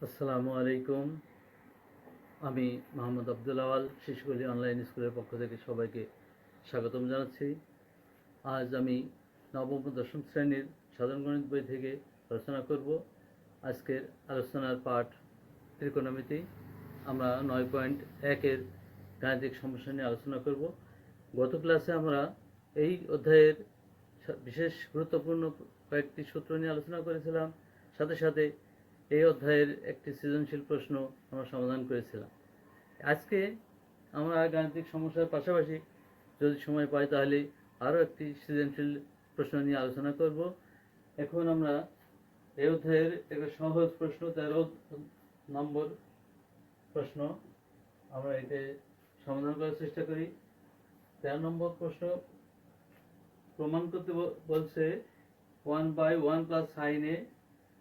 আসসালামু আলাইকুম। আমি মোহাম্মদ আব্দুল আওয়াল শিশুকলি অনলাইন স্কুলের পক্ষ থেকে সবাইকে স্বাগতম জানাচ্ছি। আজ আমি নবম ও দশম শ্রেণীর সাধারণ গণিত বই থেকে আলোচনা করব। আজকের আলোচনার পাঠ ত্রিকোণমিতি। আমরা 9.1-এর গাণিতিক সমস্যা নিয়ে আলোচনা করব। গত ক্লাসে আমরা এই অধ্যায়ের বিশেষ গুরুত্বপূর্ণ কয়েকটি সূত্র নিয়ে আলোচনা করেছিলাম, সাথে সাথে এই অধ্যায়ের একটি সৃজনশীল প্রশ্ন আমরা সমাধান করেছিলাম। আজকে আমরা গাণিতিক সমস্যার পাশাপাশি যদি সময় পাই তাহলে আরও একটি সৃজনশীল প্রশ্ন নিয়ে আলোচনা করব। এখন আমরা এই অধ্যায়ের একটা সহজ প্রশ্ন 13 নম্বর প্রশ্ন আমরা এতে সমাধান করার চেষ্টা করি। 13 নম্বর প্রশ্ন প্রমাণ করতে বলছে 1/1 plus sine A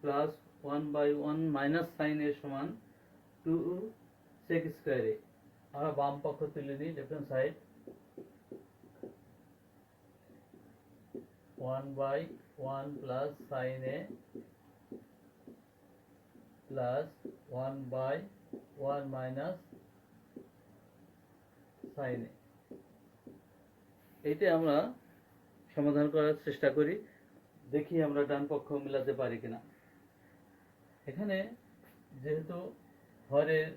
plus 1/1 minus sine A সমান 2 সেক স্কোয়ারে। আমরা বাম পক্ষ তুলে নিই, left hand side. 1/1 plus sine A plus 1/1 minus sine A, এইটা আমরা সমাধান করার চেষ্টা করি। দেখি আমরা ডান পক্ষ মিলাতে পারি কিনা। এখানে যেহেতু হরের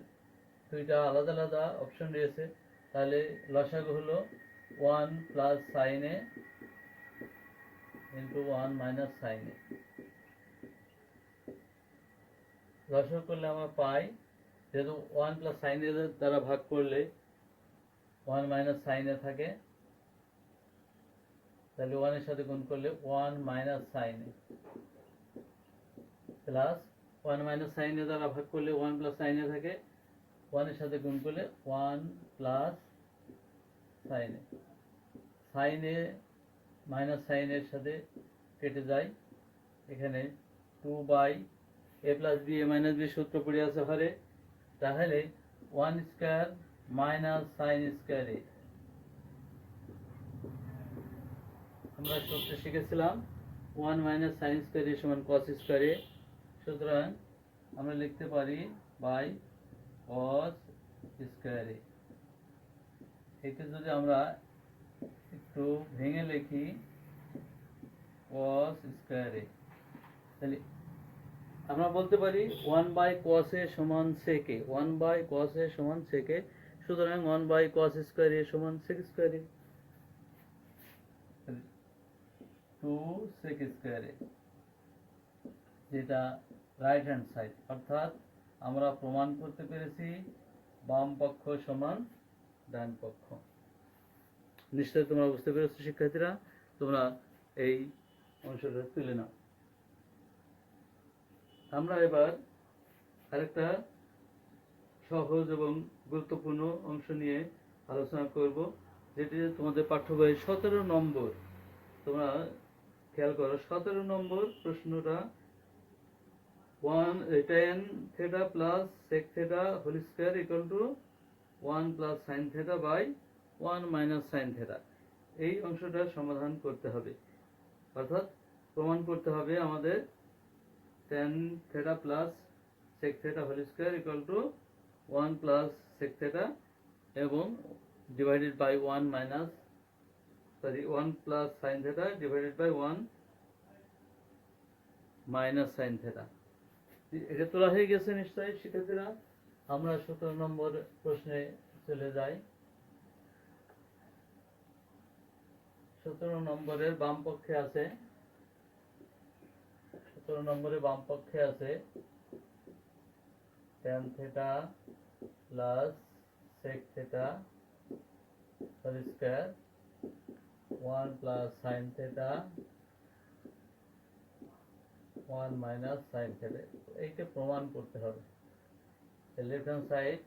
দুইটা আলাদা আলাদা অপশন রয়েছে, তাহলে লসাগু হলো 1 প্লাস সাইন এ ইন্টু 1 মাইনাস সাইন এ। লসাগু করলে আমরা পাই, যেহেতু 1 প্লাস সাইন এ দ্বারা ভাগ করলে 1 মাইনাস সাইন এ থাকে, তাহলে 1 এর সাথে গুণ করলে 1 minus sine A plus 1 minus sine এ দ্বারা ভাগ করলে 1 প্লাস সাইন এ থাকে, 1 এর সাথে গুণ করলে 1 প্লাস সাইন এ। সাইন এ মাইনাস সাইন এর সাথে কেটে যায়, এখানে 2/a plus b a minus b সূত্র পড়ে আছে হরে, তাহলে 1 স্কয়ার মাইনাস সাইন স্কয়ার এ। আমরা সূত্র শিখেছিলাম 1 মাইনাস সাইন স্কয়ার এ সমান কস স্কয়ার এ। সুতরাং আমরা লিখতে পারি বাই কস স্কয়ার এ। এটা যদি আমরা একটু ভেঙে লিখি cos স্কয়ার এ, তাহলে আমরা বলতে পারি 1/cos এ সমান sec এ, 1/cos এ সমান sec এ। সুতরাং 1/cos স্কয়ার এ সমান sec স্কয়ার এ, 2 sec স্কয়ার এ, যেটা রাইট হ্যান্ড সাইড। অর্থাৎ আমরা প্রমাণ করতে পেরেছি বাম পক্ষ সমান ডান পক্ষ। নিশ্চয়ই তোমরা বুঝতে পেরেছো শিক্ষার্থীরা। তোমরা এই অংশটা তুলে নাও। আমরা এবার আরেকটা সহজ এবং গুরুত্বপূর্ণ অংশ নিয়ে আলোচনা করব, যেটি তোমাদের পাঠ্য বইয়ের 17 নম্বর। তোমরা খেয়াল করো, 17 নম্বর প্রশ্নটা tan theta plus sec theta whole square equal to 1 plus sin theta by 1 minus sin theta। এই অংশটা সমাধান করতে হবে, অর্থাৎ প্রমাণ করতে হবে আমাদের tan theta plus sec theta whole square equal to 1 plus sec theta এবং divided by 1 plus sin theta divided by 1 minus sin theta। এটা তোলা হয়ে গেছে নিশ্চয়ই শিক্ষার্থীরা। আমরা 17 নম্বর প্রশ্নে চলে যাই। 17 নম্বরের বাম পক্ষে আছে 17 নম্বরে বাম পক্ষে আছে tan theta plus sec theta whole square 1 plus sin theta 1 minus sin theta। এইটা প্রমাণ করতে হবে। Left hand side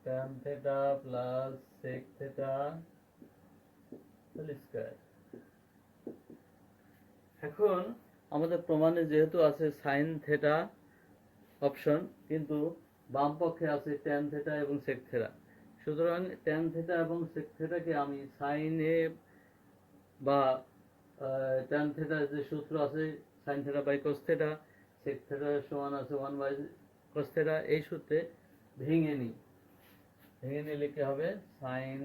tan theta plus sec theta whole square। এখন আমাদের প্রমাণে যেহেতু আছে sin theta অপশন, কিন্তু বাম পক্ষে আছে tan theta এবং sec theta, সুতরাং tan theta এবং sec theta কে আমি sin এ বা tan theta যে সূত্র আছে sine theta by cos theta, sec theta সমান আছে 1 বাই কস থেটা। এই সূত্রে ভেঙে নিলে কি হবে, sine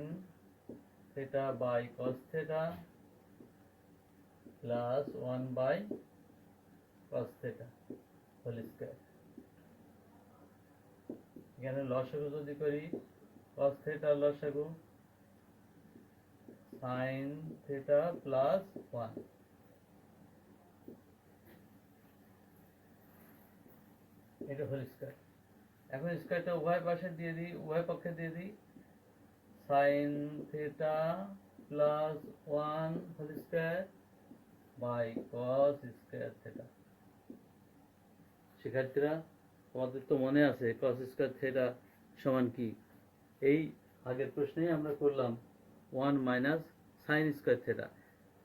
theta by cos theta plus 1 by cos theta whole square. এখানে লসাগু যদি করি, কস থেটা লসাগু সাইন থেটা প্লাস 1, এটা হোল স্কয়ার। এখন স্কয়ারটা উভয় পাশে দিয়ে দিই, উভয় পক্ষে দিয়ে দিই, sine theta plus 1 whole square by cos square theta. শিক্ষার্থীরা, তোমাদের তো মনে আছে কস স্কয়ার থেটা সমান কি? এই আগের প্রশ্নেই আমরা করলাম 1 মাইনাস সাইন স্কয়ার থেটা।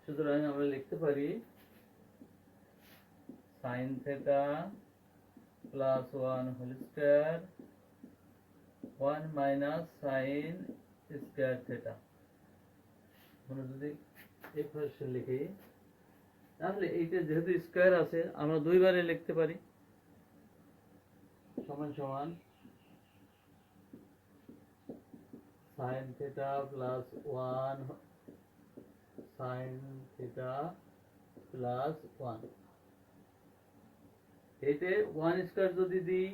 সুতরাং আমরা লিখতে পারি sine theta plus 1 whole square 1 minus sine square theta. আমরা যদি এই পাশে লিখি, তাহলে এইটা যেহেতু স্কয়ার আছে আমরা দুইবারে লিখতে পারি, সমান সমান sign theta plus 1 sign theta plus 1। এতে 1 স্কয়ার যদি দিই,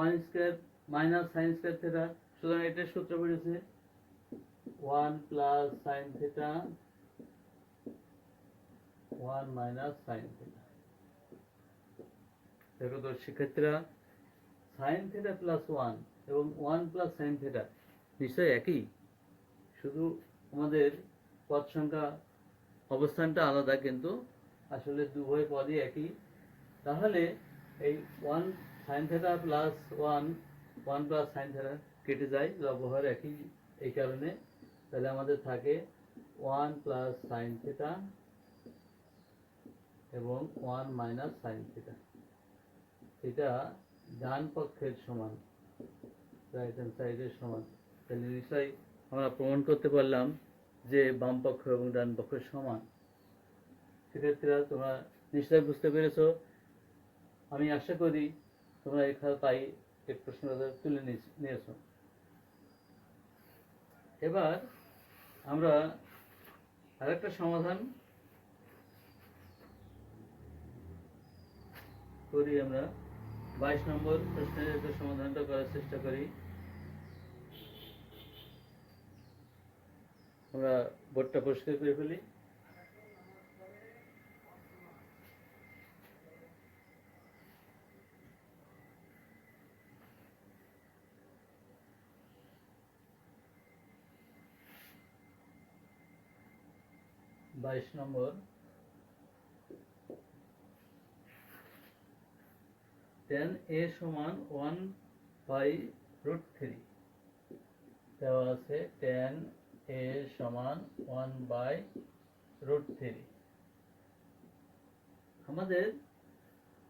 1 square minus sine square theta, সুতরাং এটার সূত্র বেরিয়েছে 1 plus sine theta 1 minus sine theta. দেখো তো শিক্ষার্থীরা, সাইন থেটা প্লাস 1 এবং 1 প্লাস সাইন থেটা নিশ্চয়ই একই, শুধু আমাদের পদ সংখ্যা অবস্থানটা আলাদা, কিন্তু আসলে উভয় পদই একই। তাহলে এই 1 sign theta plus 1 plus sine theta কেটে যায়, ব্যবহার একই এই কারণে। তাহলে আমাদের থাকে 1 প্লাস সাইন থেটা এবং 1 মাইনাস সাইন থেটা। এটা ডান পক্ষের সমান, রাইট হ্যান্ড সাইডের সমান। তাহলে নিশ্চয়ই আমরা প্রমাণ করতে পারলাম যে বাম পক্ষ এবং ডান পক্ষ সমান। শিক্ষার্থীরা, তোমরা নিশ্চয়ই বুঝতে পেরেছো। আমি আশা করি তোমরা এই খাতায় এই প্রশ্নটা তুলে নিয়েছো। এবার আমরা আরেকটা সমাধান করি। আমরা 22 নম্বর প্রশ্নের একটা সমাধানটা করার চেষ্টা করি। আমরা বোর্ডটা পরিষ্কার করে ফেলি। বাইশ নম্বর, tan a সমান 1 বাই রুট 3 দেওয়া আছে। tan a সমান 1 বাই রুট 3। আমাদের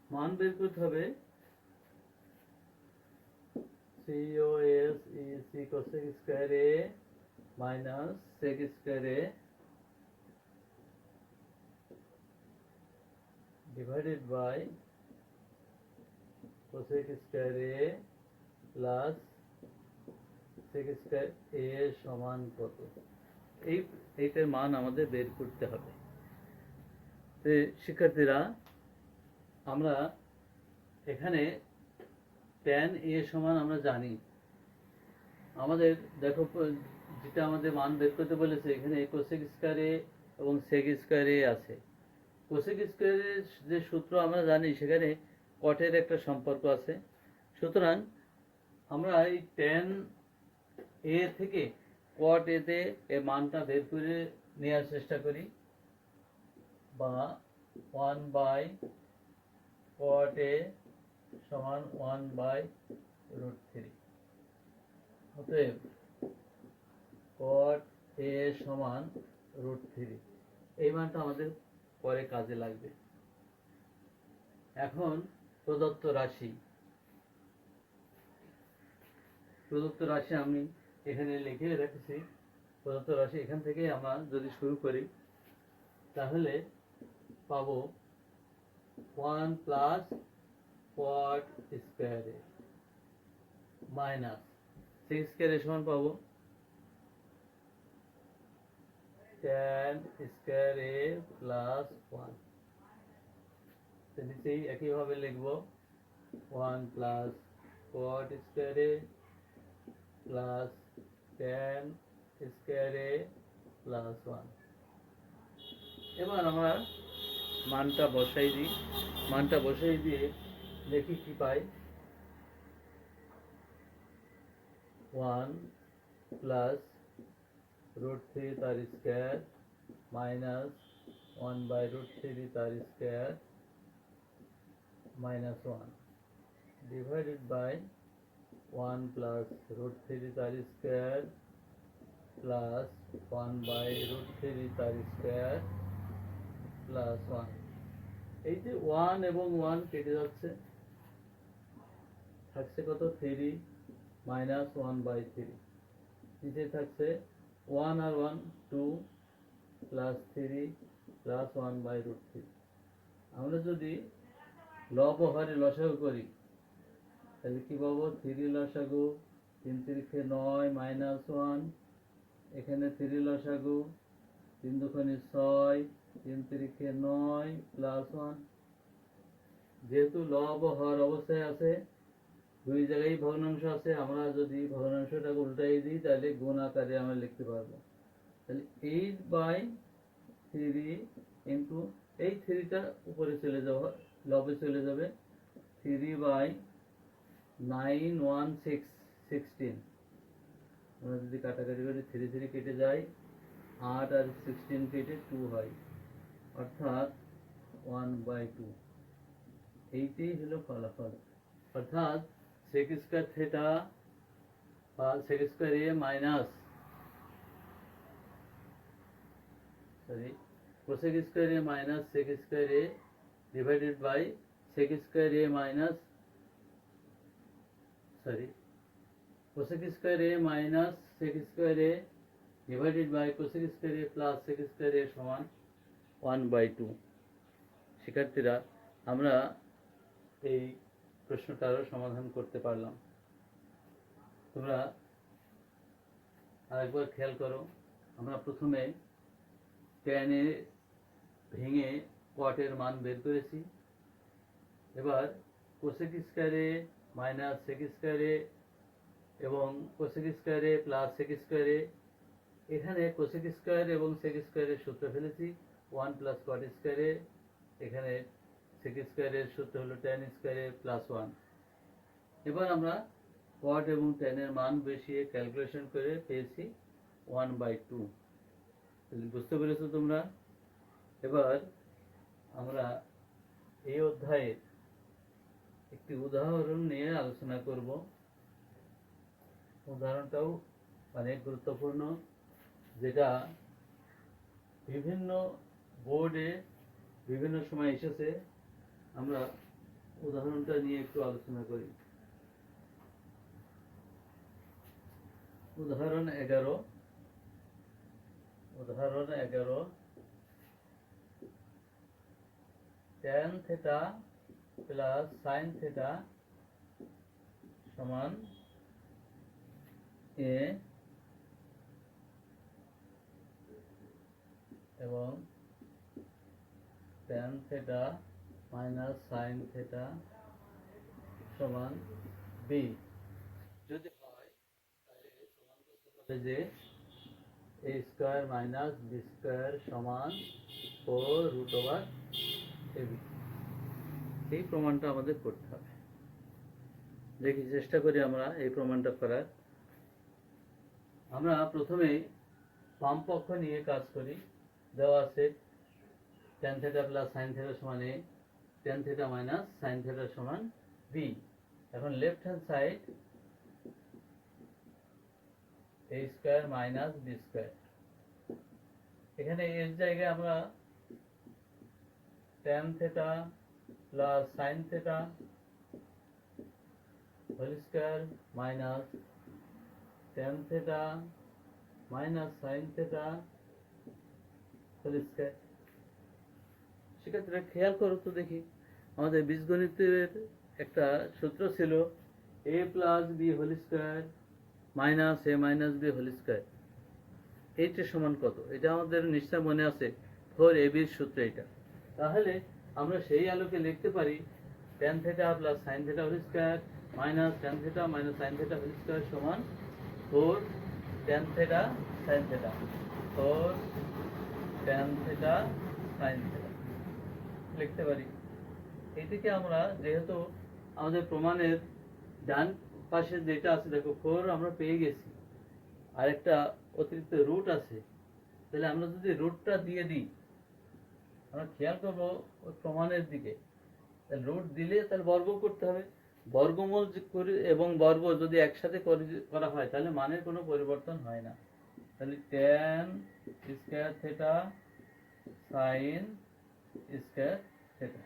মান বের করতে হবে cos is cosec square a minus sec square a divided by cosec square a plus sec square a সমান কত? এইটার মান আমাদের বের করতে হবে। তো শিক্ষার্থীরা, আমরা এখানে tan a সমান আমরা জানি। আমাদের দেখো, যেটা আমাদের মান বের করতে বলেছে, এখানে cosec স্কয়ার a এবং sec স্কয়ার a আছে। cosec স্কয়ারের যে সূত্র আমরা জানি, সেখানে কটের একটা সম্পর্ক আছে। সুতরাং আমরা এই tan a থেকে cot a তে এই মানটা বের করে নেওয়ার চেষ্টা করি, বা 1 বাই cot a সমান 1 বাই রুট 3। অতএব cot a সমান রুট 3। এই মানটা আমাদের পরে কাজে লাগবে। এখন প্রদত্ত রাশি আমি এখানে লিখে রেখেছি। প্রদত্ত রাশি এখান থেকে আমরা যদি শুরু করি, তাহলে পাবো ওয়ান প্লাস কট স্কোয়ারে মাইনাস সিক্স স্কোয়ারে সমান পাবো ট্যান স্কোয়ারে প্লাস ওয়ান। নিচেই একইভাবে লিখবো ওয়ান প্লাস কট স্কোয়ারে প্লাস ট্যান স্কোয়ারে প্লাস ওয়ান। এবার আমরা মানটা বসাই দিই, মানটা বসাই দিয়ে দেখি কি পাই। ওয়ান প্লাস রুট থ্রি তার square minus one by root three তার square minus one divided by one plus root three তার square plus one by root three তার স্কোয়ার প্লাস ওয়ান। এই যে ওয়ান এবং ওয়ান কেটে যাচ্ছে, থাকছে কত three minus one by three. নিচে থাকছে ওয়ান আর one two plus three plus one by root three. আমরা যদি লব ও হরে লসাগু করি তাহলে কি পাবো থ্রি লসাগু তিন তিরিখে নয় মাইনাস ওয়ান, এখানে থ্রি লসাগু তিন দুখানি ছয় তিন তিরিখে নয় প্লাস ওয়ান। যেহেতু লব ও হর অবস্থায় আছে, দুই জায়গায় ভগ্নাংশ আছে, আমরা যদি ভগ্নাংশটাকে উল্টাই দিই তাহলে গুণ আকারে আমরা লিখতে পারবো। তাহলে এইট বাই থ্রি ইন্টু এই থ্রিটা উপরে চলে যাবে, লবে চলে যাবে three by nine one six sixteen. আমরা যদি কাটাকাটি করি থ্রি থ্রি কেটে যায়, আট আর সিক্সটিন কেটে টু হয়, অর্থাৎ ওয়ান বাই টু। এইটাই হলো ফলাফল। অর্থাৎ সেক স্কোয়ার থেটা বা sec square A minus cosec square A minus sec square A divided by sec square A minus cosec square A minus sec square A divided by cosec square A plus sec square A সমান one by two. শিক্ষার্থীরা, আমরা এই প্রশ্নটারও সমাধান করতে পারলাম। তোমরা আরেকবার খেয়াল করো, আমরা প্রথমে ট্যানে ভেঙে কটের মান বের করেছি। এবার কোসেক স্কোয়ারে মাইনাস সেক স্কোয়ারে এবং কোসেক স্কোয়ারে প্লাস সেক স্কোয়ারে, এখানে কোসেক স্কোয়ার এবং সেক স্কোয়ারের সূত্র ফেলেছি ওয়ান প্লাস কট স্কোয়ারে, এখানে সেক স্কোয়ারের সূত্র হলো ট্যান স্কোয়ারে প্লাস ওয়ান। এবার আমরা কট এবং ট্যানের মান বসিয়ে ক্যালকুলেশন করে পেয়েছি ওয়ান বাই টু। বুঝতে পেরেছো তোমরা? এবার আমরা এই অধ্যায়ের একটি উদাহরণ নিয়ে আলোচনা করব। উদাহরণটাও অনেক গুরুত্বপূর্ণ, যেটা বিভিন্ন বোর্ডে বিভিন্ন সময় এসেছে। আমরা উদাহরণটা নিয়ে একটু আলোচনা করি। উদাহরণ 11 tan theta plus sine theta সমান এ এবং tan theta minus sine theta সমান বি। যদি হয় তাহলে সমান করতে পারে যে এ স্কোয়ার মাইনাস বি স্কোয়ার সমান 4√/ab। এই প্রমাণটা আমাদের করতে হবে। দেখি চেষ্টা করি আমরা এই প্রমাণটা করার। আমরা প্রথমে বাম পক্ষ নিয়ে কাজ করি। দেওয়া আছে tan theta plus sine theta সমান A, tan theta minus sine theta সমান বি। এখন left hand side A square minus B square, এখানে এর জায়গায় আমরা tan theta plus sine theta whole square minus tan theta minus sine theta whole square. সেক্ষেত্রে খেয়াল করো তো দেখি আমাদের বীজগণিতের একটা সূত্র ছিল a plus B whole square minus A minus B whole square. এইটা সমান কত? এটা আমাদের নিশ্চয় মনে আছে, 4ab সূত্র এটা। তাহলে আমরা সেই আলোকে লিখতে পারি tan theta plus sin theta whole square minus tan theta minus sin theta whole square সমান 4 tan theta sin theta, 4 tan theta sin theta লিখতে পারি। এটিকে আমরা যেহেতু আমাদের প্রমাণের ডান পাশে যেটা আছে দেখো 4 আমরা পেয়ে গেছি, আর একটা অতিরিক্ত রুট আছে, তাহলে আমরা যদি রুটটা দিয়ে দিই, আমরা খেয়াল করবো ওই প্রমাণের দিকে, তাহলে রুট দিলে তাহলে বর্গ করতে হবে। বর্গমূল করে এবং বর্গ যদি একসাথে করা হয় তাহলে মানের কোনো পরিবর্তন হয় না। তাহলে tan square theta sin square theta.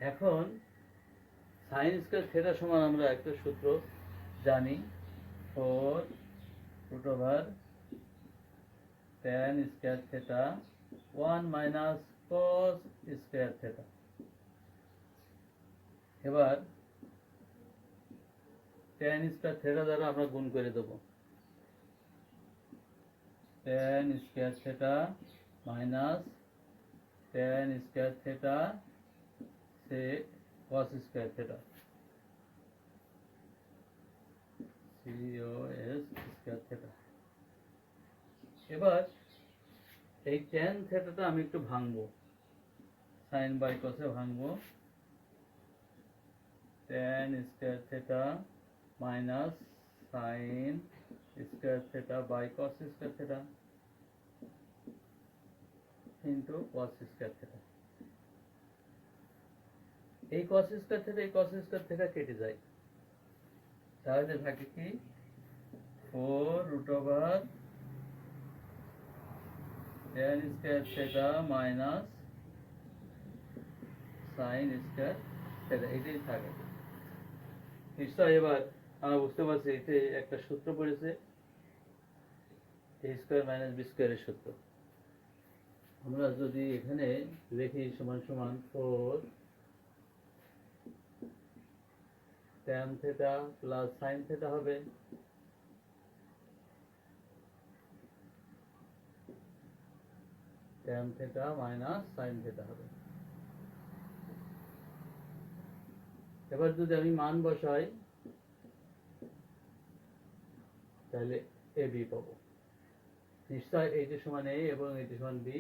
এখন sin স্কয়ার থিটা সমান আমরা একটা সূত্র জানি, 4 root over tan square theta 1 minus cos square theta. এবার tan স্কয়ার থিটা দ্বারা আমরা গুণ করে দেব, tan square theta minus tan square theta से cos square theta, cos square theta. এবার এই tan থিটাটা আমি একটু ভাঙবো, sin বাই cos এ ভাঙবো, tan square theta minus sin square theta by cos square theta into cos square theta. এই cos square theta এই cos স্কয়ার থিটা কেটে যায়, তাহলে থাকে কি 4 root over tan square theta minus sin square theta, এটাই থাকে। নিশ্চয় এবার আমরা বুঝতে পারছি এতে একটা সূত্র পড়েছে, a স্কয়ার মাইনাস বি স্কয়ারের সূত্র। আমরা যদি এখানে লিখি সমান সমান 4 tan theta plus sin theta হবে tan theta minus sin theta হবে। এবার যদি আমি মান বসাই তাহলে এ বি পাবো। নিশ্চয় এইটি সমান এ এবং এইটি সমান বি,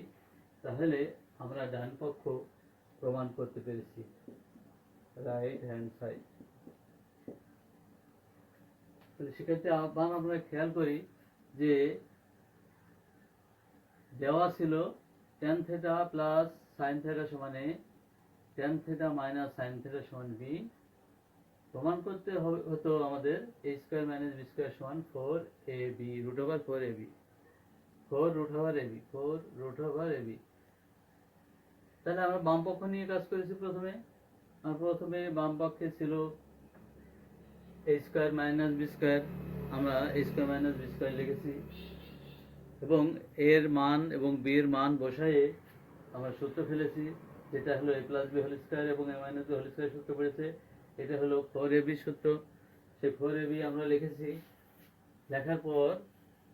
তাহলে আমরা ডান পক্ষ প্রমাণ করতে পেরেছি, রাইট হ্যান্ড সাইড। তাহলে সেক্ষেত্রে আবার আমরা খেয়াল করি যে দেওয়া ছিল tan theta plus sin theta সমান a, tan theta minus sin theta সমান b। প্রমাণ করতে হতো আমাদের a square minus b square সমান 4ab root over 4ab, 4 root over ab, 4 root over ab। তাহলে আমরা বাম পক্ষ নিয়ে কাজ করেছি প্রথমে। প্রথমে বাম পক্ষে ছিল a square minus b square, আমরা a square minus b square লিখেছি এবং এর মান এবং বি এর মান বসায়ে আমরা সূত্র ফেলেছি, যেটা হলো a plus B whole square এবং a minus B whole square সূত্র পড়েছে। এটা হলো 4ab সূত্র, সেই 4ab আমরা লিখেছি। লেখার পর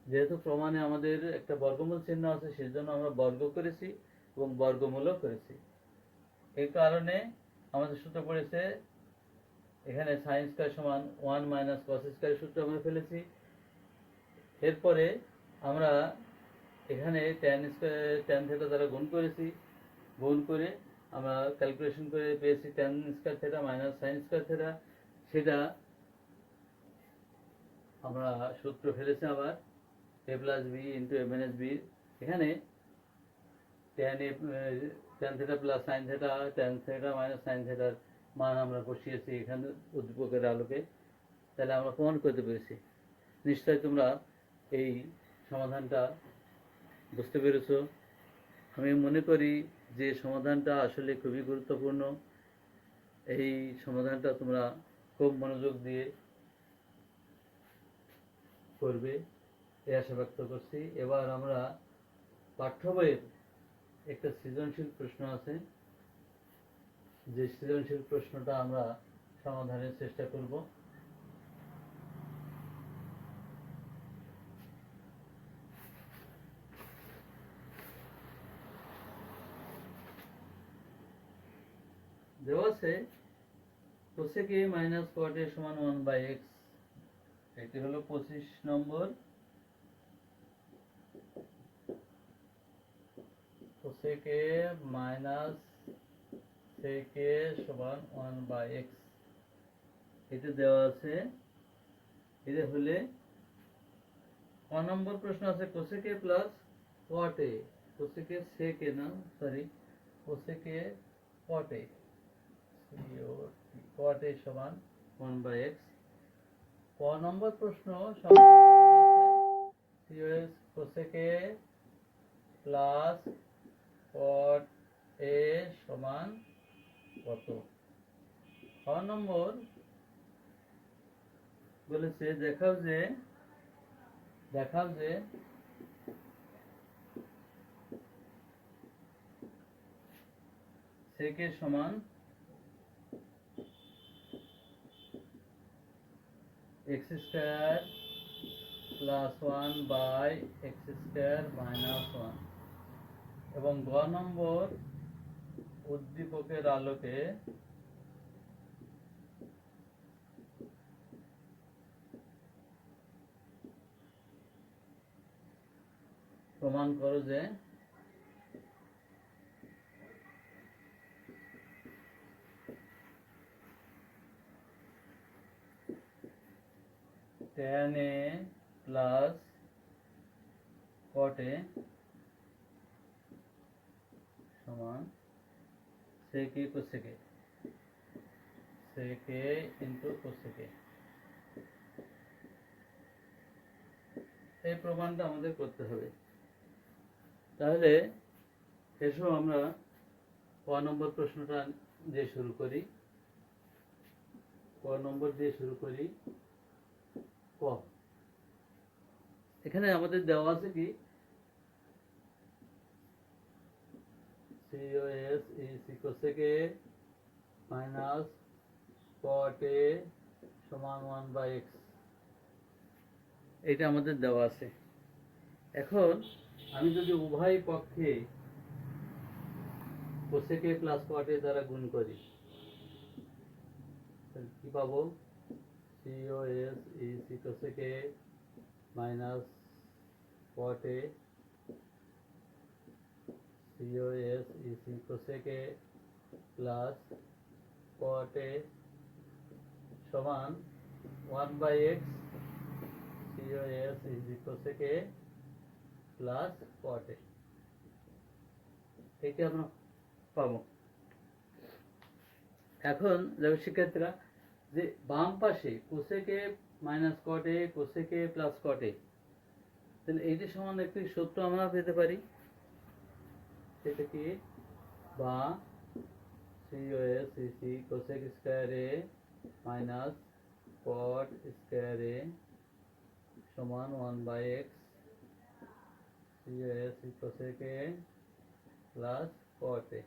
যেহেতু প্রমাণে আমাদের একটা বর্গমূল চিহ্ন আছে সেজন্য আমরা বর্গ করেছি এবং বর্গমূলও করেছি। এই কারণে আমাদের সূত্র পড়েছে এখানে sin স্কয়ার সমান 1 মাইনাস cos স্কয়ার সূত্র আমরা ফেলেছি। এরপরে আমরা এখানে tan থিটা দ্বারা গুণ করেছি, গুণ করে আমরা ক্যালকুলেশন করে পেয়েছি tan square theta minus sin square theta. সেটা আমরা সূত্র ফেলেছি আবার a plus B into a minus B. এখানে tan theta plus sin theta, tan theta minus sin থিটার মান আমরা বসিয়েছি এখানে উদ্দীপকের আলোকে, তাহলে আমরা প্রমাণ করতে পেরেছি। নিশ্চয়ই তোমরা এই সমাধানটা বুঝতে পেরেছ। আমি মনে করি যে সমাধানটা আসলে খুবই গুরুত্বপূর্ণ। এই সমাধানটা তোমরা খুব মনোযোগ দিয়ে করবে এই আশা ব্যক্ত করছি। এবার আমরা পাঠ্য বইয়ের একটা সৃজনশীল প্রশ্ন আছে, যে সৃজনশীল প্রশ্নটা আমরা সমাধানের চেষ্টা করব। দেওয়া আছে cosec a minus cot a সমান 1/x। এটি হলো 25 নম্বর। cosec a minus sec a সমান 1/x এটা দেওয়া আছে। এটা হলে 1 নম্বর প্রশ্ন আছে cosec a plus cot a, cosec a sec a না, sorry, cosec a cot a, cot a সমান 1/x। ক নম্বর প্রশ্ন cosec a plus cot a সমান কত? খ নম্বর বলেছে দেখাও যে sec a সমান x square plus 1/x square minus 1 এবং গ নম্বর উদ্দীপকের আলোকে প্রমাণ করো যে tan a plus cot a সমান sec a cosec a, sec a into cosec a। এই প্রমাণটা আমাদের করতে হবে। তাহলে এসো আমরা ক নম্বর প্রশ্নটা দিয়ে শুরু করি। ক নম্বর দিয়ে শুরু করি। ক, এখানে আমাদের দেওয়া আছে কি cos is cosec a minus cot a সমান 1/x এটা আমাদের দেওয়া আছে। এখন আমি যদি উভয় পক্ষে cosec a plus cot a দ্বারা গুণ করি তাহলে কি পাবো? cos is cosec a minus cot a, cos is cosec a plus cot a সমান 1/x, cos is cosec a plus cot a এটা আমরা পাবো। এখন দেখো শিক্ষার্থীরা যে বাম পাশে cosec a minus cot a, cosec a plus cot a, তাহলে এইটা সমান একটি সূত্র আমরা পেতে পারি। সেটা কি? বা cos is cosec square a minus cot square a সমান 1/x, cos is cosec a plus cot a।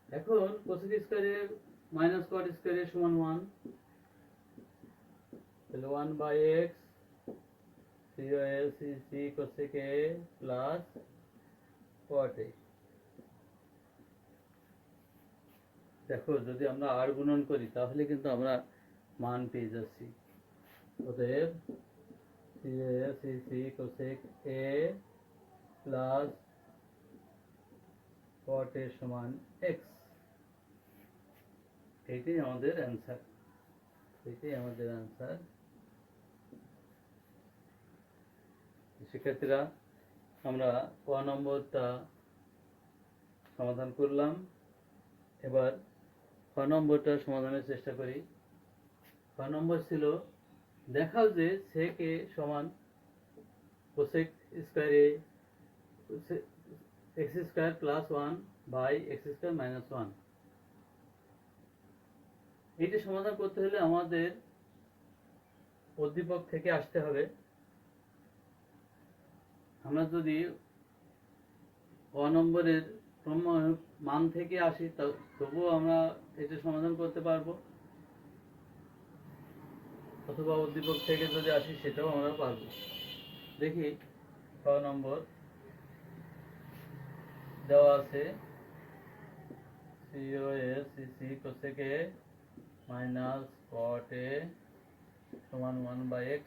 এখন cosec square a minus cot square a সমান 1, তাহলে 1/x cos is cosec a plus cot a। দেখো যদি আমরা আর গুণন করি তাহলে কিন্তু আমরা মান পেয়ে যাচ্ছি। অতএব cos is cosec a plus cot a সমান x। এইটাই আমাদের অ্যান্সার। শিক্ষার্থীরা আমরা ক নম্বরটা সমাধান করলাম। এবার খ নম্বরটা সমাধানের চেষ্টা করি। খ নম্বর ছিল দেখাও যে sec a সমান cosec square a x square plus 1/x square minus 1। এইটা সমাধান করতে হলে আমাদের উদ্দীপক থেকে আসতে হবে। আমরা যদি ক নম্বরের মান থেকে আসি তবুও আমরা এটা সমাধান করতে পারবো, অথবা উদ্দীপক থেকে যদি আসি সেটাও আমরা পারবো। দেখি ক নম্বর দেওয়া আছে COSCC cosec a minus cot a সমান 1/x।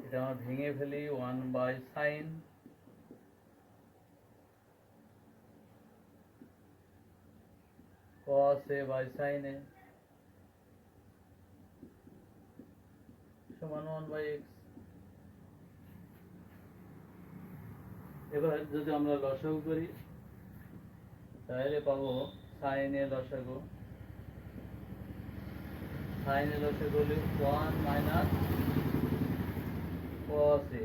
এটা আমরা ভেঙে ফেলি 1/sin cos a by sin a সমান 1/x। এবার যদি আমরা লসাগু করি তাহলে পাবো sin a লসাগু, sin a লসাগু হলে 1 minus cos a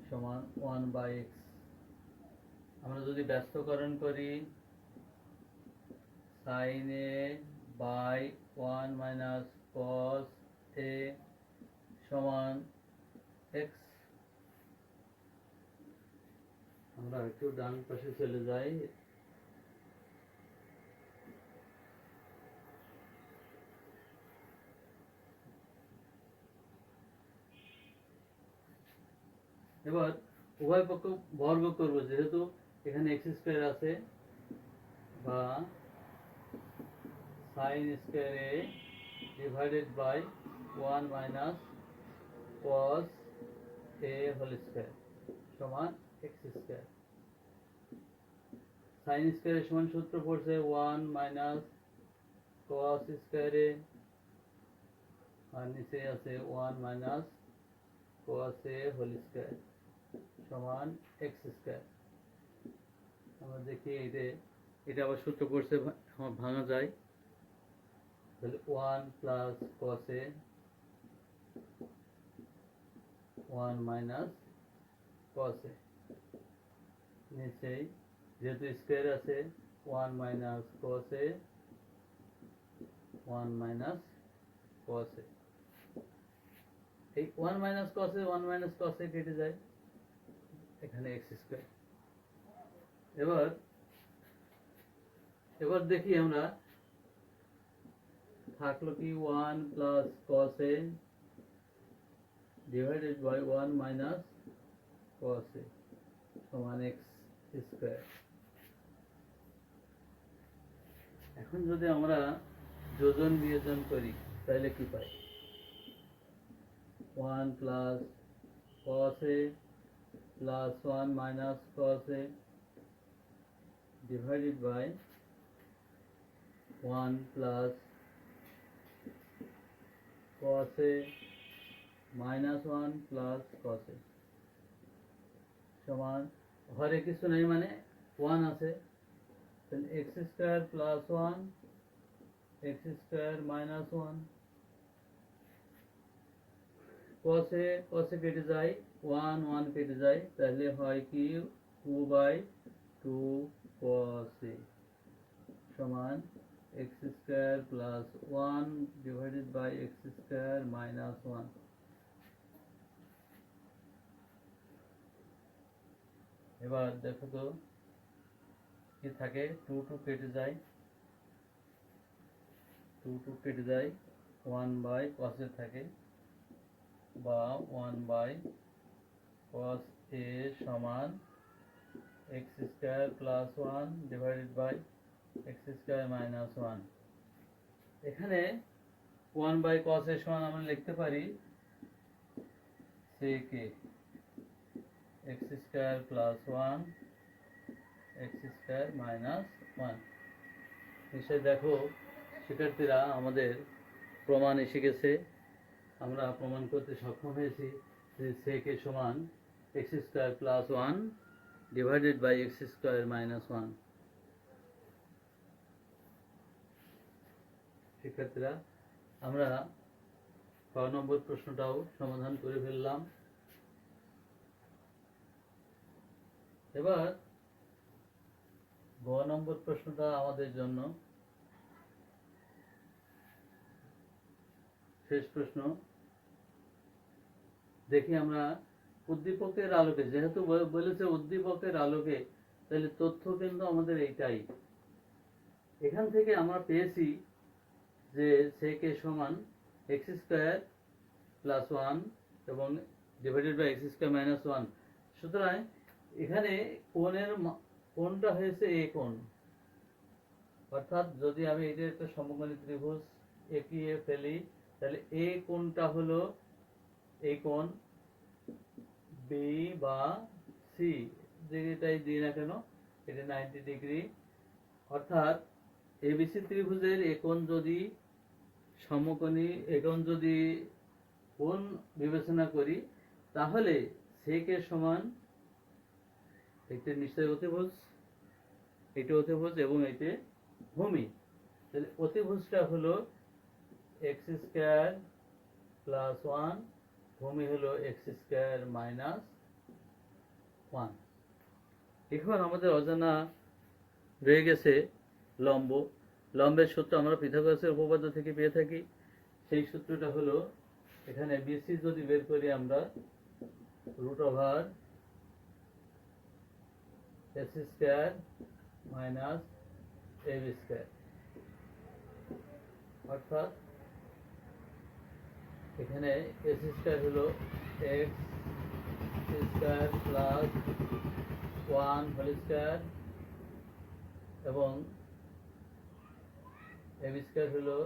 সমান 1/x। আমরা যদি ব্যস্তকরণ করি sin a by 1 minus cos a সমান x। আমরা একটু ডান পাশে চলে যাই। এবার উভয় পক্ষ বর্গ করব, যেহেতু এখানে x স্কয়ার আছে, বা sin square a divided by 1 minus cos a whole square সমান x স্কয়ার। sin স্কয়ার সমান সূত্র পড়ছে 1 মাইনাস cos স্কয়ার a, আর নিচে আছে 1 minus cos a whole square সমান x স্কয়ার। আমরা দেখি এটা আবার সূত্র পড়ছে ভাঙা যায়, তাহলে 1 plus cos a 1 minus cos a, নিচে যেহেতু স্কয়ার আছে 1 minus cos a 1 minus cos a। এই 1 minus cos a 1 minus cos a কেটে যায়, এখানে x স্কয়ার। এবার দেখি আমরা থাকলো কি 1 plus cos a divided by 1 minus cos a সমান x স্কয়ার। এখন যদি আমরা যোজন বিয়োজন করি তাহলে কি পাই? 1 plus cos a plus 1 minus cos a divided by 1 plus cos a minus 1 plus cos a সমান ঘরে কিছু নেই মানে 1 আছে, তাহলে x square plus 1 x square minus 1 cos a কেটে যায় 1 1 কেটে যায়, তাহলে হয় কি 2/2 cos a সমান x square plus 1 divided by x square minus 1। এবার দেখো তো কি থাকে, 2 2 কেটে যায়, 2 2 কেটে যায়, 1/cos a থাকে, বা 1/cos a সমান x square plus 1 divided by x square minus 1। এখানে 1/cos a সমান আমরা লিখতে পারি sec a x square plus 1 x square minus 1। নিশ্চয় দেখো শিক্ষার্থীরা আমাদের প্রমাণ এসে গেছে, আমরা প্রমাণ করতে সক্ষম হয়েছি যে sec a সমান x square plus 1 divided by x square minus 1। শিক্ষার্থীরা আমরা 6 নম্বর প্রশ্নটাও সমাধান করে ফেললাম। এবার 9 নম্বর প্রশ্নটা আমাদের জন্য শেষ প্রশ্ন। দেখি আমরা উদ্দীপকের আলোকে, যেহেতু বলেছে উদ্দীপকের আলোকে, তাহলে তথ্য কিন্তু আমাদের এইটাই। এখান থেকে আমরা পেয়েছি যে sec a সমান x স্কয়ার প্লাস 1 এবং divided by x square minus 1। সুতরাং এখানে কোণটা হয়েছে a কোণ, অর্থাৎ যদি আমি এটা একটা সমকোণী ত্রিভুজ এঁকিয়ে ফেলি, তাহলে a কোণটা হলো এই কোণ, b বা c, যেটাই দিই না কেন এটা 90 ডিগ্রি। অর্থাৎ এবিসি ত্রিভুজের একোণ যদি সমকোণী, একোণ যদি কোণ বিবেচনা করি, তাহলে sec এর সমান এটা নিশ্চয় অতিভুজ, এটা অতিভুজ এবং এটা ভূমি। তাহলে অতিভুজটা হলো x স্কয়ার প্লাস 1, ভূমি হলো x স্কয়ার মাইনাস 1। এখন আমাদের অজানা রয়ে গেছে লম্ব। লম্বের সূত্র আমরা পিথাগোরাসের উপপাদ্য থেকে পেয়ে থাকি। সেই সূত্রটা হলো, এখানে বিসি যদি বের করি আমরা, root over S square minus A B square, অর্থাৎ এখানে এস স্কয়ার হলো X square plus 1 whole square এবং এ বি স্কয়ার হলো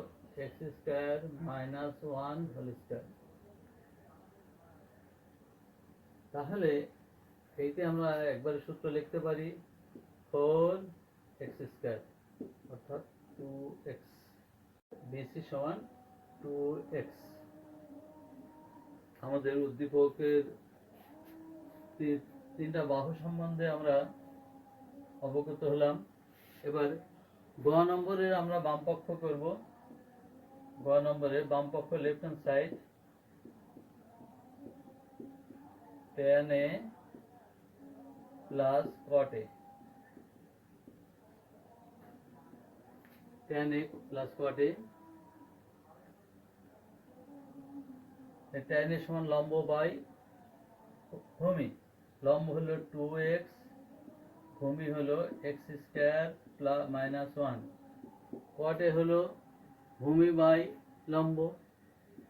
X square minus 1 whole square. তাহলে এইতে আমরা একবারে সূত্র লিখতে পারি 4x স্কয়ার, অর্থাৎ 2x, বিসি সমান 2x। আমাদের উদ্দীপকের তিনটা বাহু সম্বন্ধে আমরা অবগত হলাম। এবার গ নম্বরের আমরা বাম পক্ষ করব। গ নম্বরের বাম পক্ষ, left hand side, tan a plus cot a, tan a plus cot a। tan a সমান লম্ব বাই ভূমি। লম্ব হলো 2x, ভূমি হলো x square plus minus 1। cot a হলো ভূমি বাই লম্ব,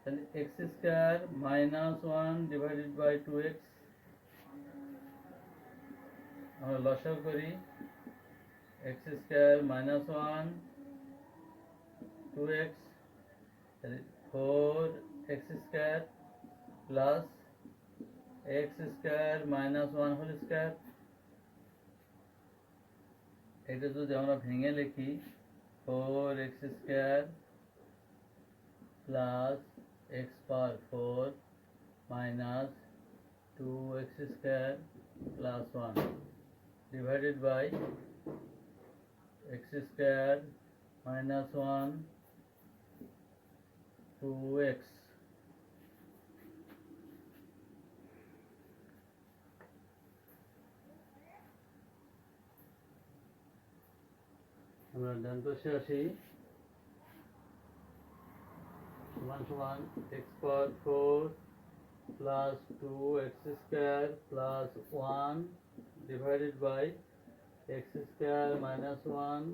তাহলে x square minus 1 divided by 2x। আমরা লসাগু করি, x স্কয়ার মাইনাস 1 2x, তাহলে 4x square plus x square minus 1 whole square. এটা যদি আমরা ভেঙে লিখি, 4x square plus x power 4 minus 2x square plus 1 divided by x square minus 1 2x। আমরা ডান পাশে আসি, সমান সমান x power 4 plus 2x square plus 1 divided by x square minus 1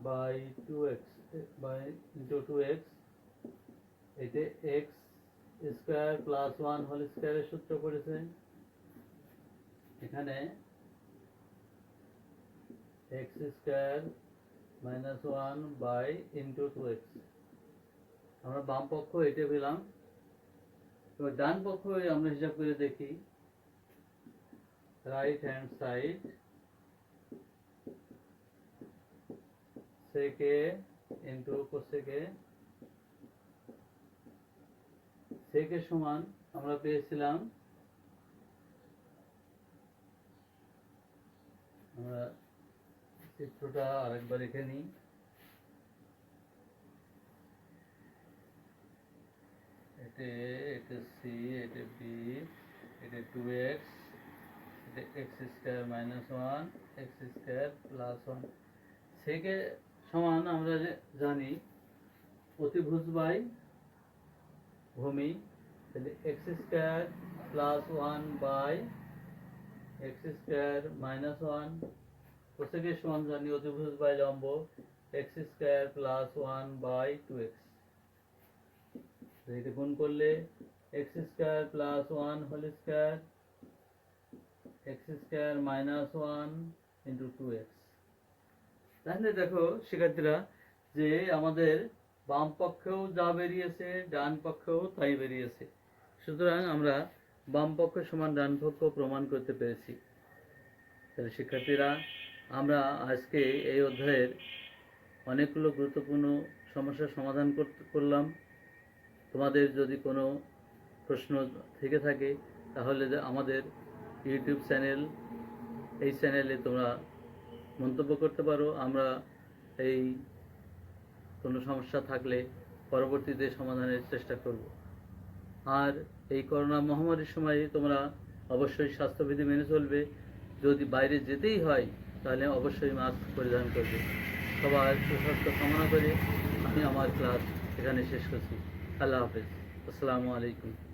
by 2x by into 2x। এতে x square plus 1 whole স্কয়ারের সূত্র পড়েছে। এখানে x square minus 1 by into 2x। আমরা বাম পক্ষ এটা পেলাম। এবার ডান পক্ষ আমরা হিসাব করে দেখি, right hand side sec a into cosec a। sec a সমান আমরা পেয়েছিলাম, আমরা চিত্রটা আরেকবার রেখে নিই। এটা সি, এটা বি, এটা 2x, এটা x square minus 1 x square plus 1। sec a সমান আমরা জানি অতিভুজ বাই ভূমি, তাহলে X square plus one by X square minus one, কোসেকের সমান জানি অতিভুজ বাই লম্ব, X square plus one by two X. এটা গুণ করলে X square plus one whole square X square minus one into two X. তাহলে দেখো শিক্ষার্থীরা যে আমাদের বাম পক্ষেও যা বেরিয়েছে ডান পক্ষেও তাই বেরিয়েছে, সুতরাং আমরা বাম পক্ষ সমান ডান পক্ষ প্রমাণ করতে পেরেছি। তাহলে শিক্ষার্থীরা আমরা আজকে এই অধ্যায়ের অনেকগুলো গুরুত্বপূর্ণ সমস্যার সমাধান করলাম। তোমাদের যদি কোনো প্রশ্ন থেকে থাকে তাহলে আমাদের ইউটিউব চ্যানেল, এই চ্যানেলে তোমরা মন্তব্য করতে পারো। আমরা এই কোনো সমস্যা থাকলে পরবর্তীতে সমাধানের চেষ্টা করব। আর এই করোনা মহামারীর সময় তোমরা অবশ্যই স্বাস্থ্যবিধি মেনে চলবে। যদি বাইরে যেতেই হয় তাহলে অবশ্যই মাস্ক পরিধান করবে। সবার সুস্বাস্থ্য কামনা করে আমি আমার ক্লাস এখানে শেষ করছি। আল্লাহ হাফেজ। আসসালামু আলাইকুম।